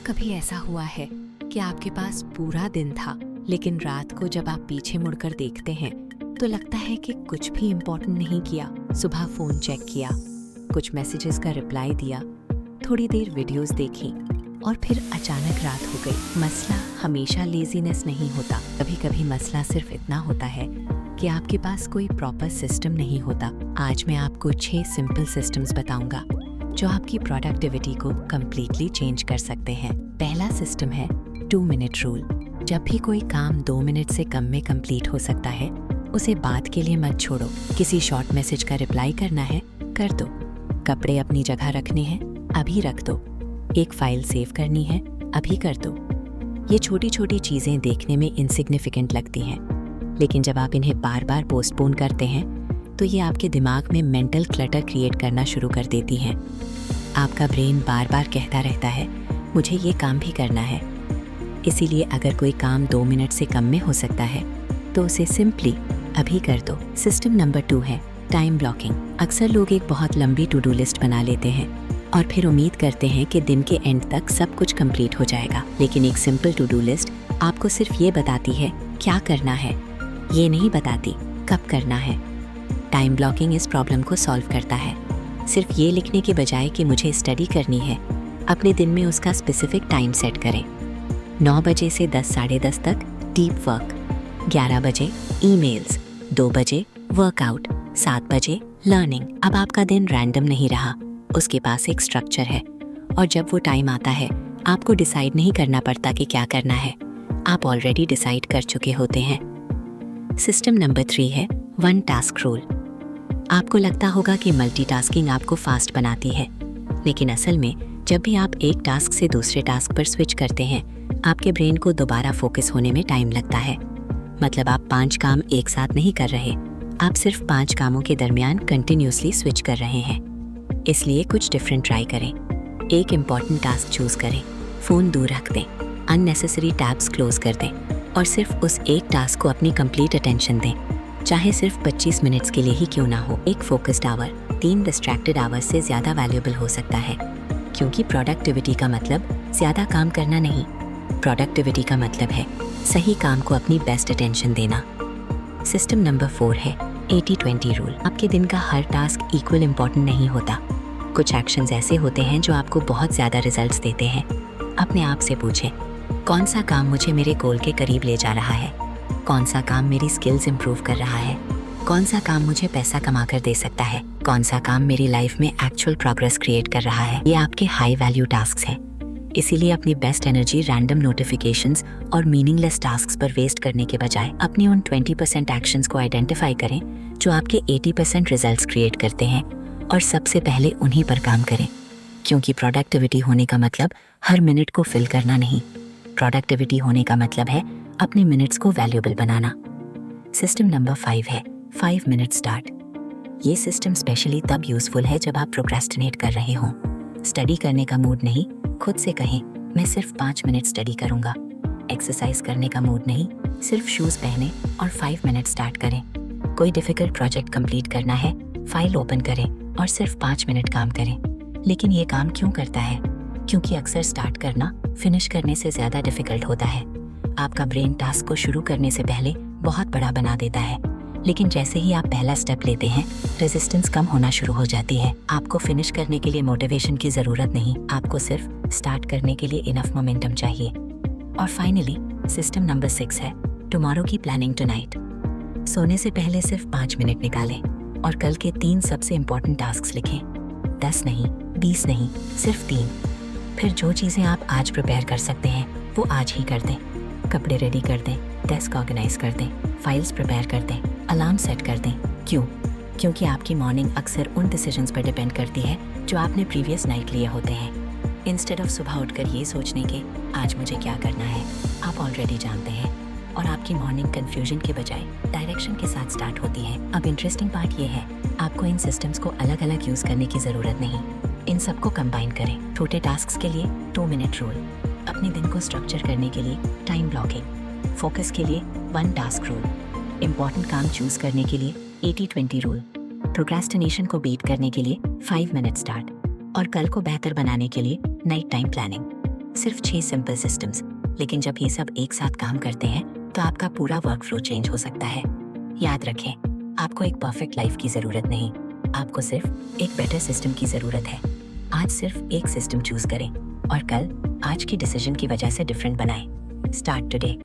कभी ऐसा हुआ है कि आपके पास पूरा दिन था, लेकिन रात को जब आप पीछे मुड़कर देखते हैं तो लगता है कि कुछ भी इम्पोर्टेंट नहीं किया। सुबह फ़ोन चेक किया, कुछ मैसेजेस का रिप्लाई दिया, थोड़ी देर वीडियोस देखी और फिर अचानक रात हो गई। मसला हमेशा लेजीनेस नहीं होता, कभी कभी मसला सिर्फ इतना होता है कि आपके पास कोई प्रॉपर सिस्टम नहीं होता। आज मैं आपको 6 सिंपल सिस्टम्स बताऊंगा जो आपकी प्रोडक्टिविटी को कम्प्लीटली चेंज कर सकते हैं। पहला सिस्टम है 2 मिनट रूल। जब भी कोई काम 2 मिनट से कम में कंप्लीट हो सकता है, उसे बाद के लिए मत छोड़ो। किसी शॉर्ट मैसेज का रिप्लाई करना है, कर दो। कपड़े अपनी जगह रखने हैं, अभी रख दो। एक फाइल सेव करनी है, अभी कर दो। ये छोटी छोटी चीज़ें देखने में इनसिग्निफिकेंट लगती हैं, लेकिन जब आप इन्हें बार बार पोस्टपोन करते हैं तो ये आपके दिमाग में मेंटल क्लटर क्रिएट करना शुरू कर देती हैं। आपका ब्रेन बार बार कहता रहता है, मुझे ये काम भी करना है। इसीलिए अगर कोई काम 2 मिनट से कम में हो सकता है तो उसे सिंपली अभी कर दो। सिस्टम नंबर 2 है टाइम ब्लॉकिंग। अक्सर लोग एक बहुत लंबी टू डू लिस्ट बना लेते हैं और फिर उम्मीद करते हैं कि दिन के एंड तक सब कुछ कंप्लीट हो जाएगा, लेकिन एक सिंपल टू डू लिस्ट आपको सिर्फ ये बताती है क्या करना है, ये नहीं बताती कब करना है। टाइम ब्लॉकिंग इस प्रॉब्लम को सॉल्व करता है। सिर्फ ये लिखने के बजाय कि मुझे स्टडी करनी है, अपने दिन में उसका स्पेसिफिक टाइम सेट करें। 9 बजे से 10 साढ़े 10 तक डीप वर्क, 11 बजे ईमेल्स, 2 बजे वर्कआउट, 7 बजे लर्निंग। अब आपका दिन रैंडम नहीं रहा, उसके पास एक स्ट्रक्चर है और जब वो टाइम आता है आपको डिसाइड नहीं करना पड़ता कि क्या करना है, आप ऑलरेडी डिसाइड कर चुके होते हैं। सिस्टम नंबर 3 है 1 टास्क रूल। आपको लगता होगा कि मल्टीटास्किंग आपको फास्ट बनाती है, लेकिन असल में जब भी आप एक टास्क से दूसरे टास्क पर स्विच करते हैं, आपके ब्रेन को दोबारा फोकस होने में टाइम लगता है। मतलब आप 5 काम एक साथ नहीं कर रहे, आप सिर्फ 5 कामों के दरमियान कंटिन्यूसली स्विच कर रहे हैं। इसलिए कुछ डिफरेंट ट्राई करें। एक इम्पॉर्टेंट टास्क चूज करें, फ़ोन दूर रख दें, अननेसेसरी टैब्स क्लोज कर दें और सिर्फ उस एक टास्क को अपनी कंप्लीट अटेंशन दें, चाहे सिर्फ 25 मिनट्स के लिए ही क्यों ना हो। एक फोकस्ड आवर 3 डिस्ट्रैक्टेड आवर्स से ज़्यादा वैल्यूएबल हो सकता है, क्योंकि प्रोडक्टिविटी का मतलब ज़्यादा काम करना नहीं। प्रोडक्टिविटी का मतलब है सही काम को अपनी बेस्ट अटेंशन देना। सिस्टम नंबर 4 है 80-20 रूल। आपके दिन का हर टास्क इक्वल इम्पॉर्टेंट नहीं होता। कुछ एक्शंस ऐसे होते हैं जो आपको बहुत ज़्यादा रिजल्ट्स देते हैं। अपने आप से पूछें, कौन सा काम मुझे मेरे गोल के करीब ले जा रहा है, कौन सा काम मेरी स्किल्स इंप्रूव कर रहा है, कौन सा काम मुझे पैसा कमा कर दे सकता है, कौन सा काम मेरी लाइफ में एक्चुअल प्रोग्रेस क्रिएट कर रहा है। ये आपके हाई वैल्यू टास्क्स हैं। इसीलिए अपनी बेस्ट एनर्जी रैंडम नोटिफिकेशंस और मीनिंगलेस टास्क्स पर वेस्ट करने के बजाय अपनी उन 20% एक्शंस को आइडेंटिफाई करें जो आपके 80% रिजल्ट्स क्रिएट करते हैं और सबसे पहले उन्हीं पर काम करें। क्योंकि प्रोडक्टिविटी होने का मतलब हर मिनट को फिल करना नहीं, प्रोडक्टिविटी होने का मतलब है अपने मिनट्स को वैल्यूएबल बनाना। सिस्टम नंबर 5 है 5 मिनट स्टार्ट। ये सिस्टम स्पेशली तब यूजफुल है जब आप प्रोक्रेस्टिनेट कर रहे हों, स्टडी करने का मूड नहीं, खुद से कहें मैं सिर्फ 5 मिनट स्टडी करूंगा। एक्सरसाइज करने का मूड नहीं, सिर्फ शूज पहने और 5 मिनट स्टार्ट करें। कोई डिफिकल्ट प्रोजेक्ट कंप्लीट करना है, फाइल ओपन करें और सिर्फ 5 मिनट काम करें। लेकिन ये काम क्यों करता है? क्योंकि अक्सर स्टार्ट करना फिनिश करने से ज़्यादा डिफिकल्ट होता है। आपका ब्रेन टास्क को शुरू करने से पहले बहुत बड़ा बना देता है, लेकिन जैसे ही आप पहला स्टेप लेते हैं, रेजिस्टेंस कम होना शुरू हो जाती है। आपको फिनिश करने के लिए मोटिवेशन की ज़रूरत नहीं, आपको सिर्फ स्टार्ट करने के लिए इनफ मोमेंटम चाहिए। और फाइनली सिस्टम नंबर 6 है टुमारो की प्लानिंग टुनाइट। सोने से पहले सिर्फ 5 मिनट निकालें और कल के 3 सबसे इम्पॉर्टेंट टास्क लिखें। 10 नहीं, 20 नहीं, सिर्फ 3। फिर जो चीज़ें आप आज प्रिपेयर कर सकते हैं वो आज ही कर दें। कपड़े रेडी कर दें, डेस्क ऑर्गेनाइज कर दें, फाइल्स प्रिपेयर कर दें, अलार्म सेट कर दें। क्यों? क्योंकि आपकी मॉर्निंग अक्सर उन डिसीजंस पर डिपेंड करती है जो आपने प्रीवियस नाइट लिए होते हैं। इंस्टेड ऑफ सुबह उठकर ये सोचने के आज मुझे क्या करना है, आप ऑलरेडी जानते हैं और आपकी मॉर्निंग कन्फ्यूजन के बजाय डायरेक्शन के साथ स्टार्ट होती है। अब इंटरेस्टिंग पार्ट ये है, आपको इन सिस्टम्स को अलग अलग यूज़ करने की ज़रूरत नहीं, इन सबको कंबाइन करें। छोटे टास्क के लिए 2 मिनट रूल, अपने दिन को स्ट्रक्चर करने के लिए टाइम ब्लॉकिंग, फोकस के लिए 1 टास्क रूल, इम्पॉर्टेंट काम चूज करने के लिए 80-20 रूल, प्रोक्रेस्टिनेशन को बीट करने के लिए 5 मिनट स्टार्ट और कल को बेहतर बनाने के लिए नाइट टाइम प्लानिंग। सिर्फ 6 सिंपल सिस्टम्स, लेकिन जब ये सब एक साथ काम करते हैं तो आपका पूरा वर्क फ्लो चेंज हो सकता है। याद रखें, आपको एक परफेक्ट लाइफ की जरूरत नहीं, आपको सिर्फ एक बेटर सिस्टम की जरूरत है। आज सिर्फ एक सिस्टम चूज करें और कल आज की डिसीजन की वजह से डिफरेंट बनाएं। Start today.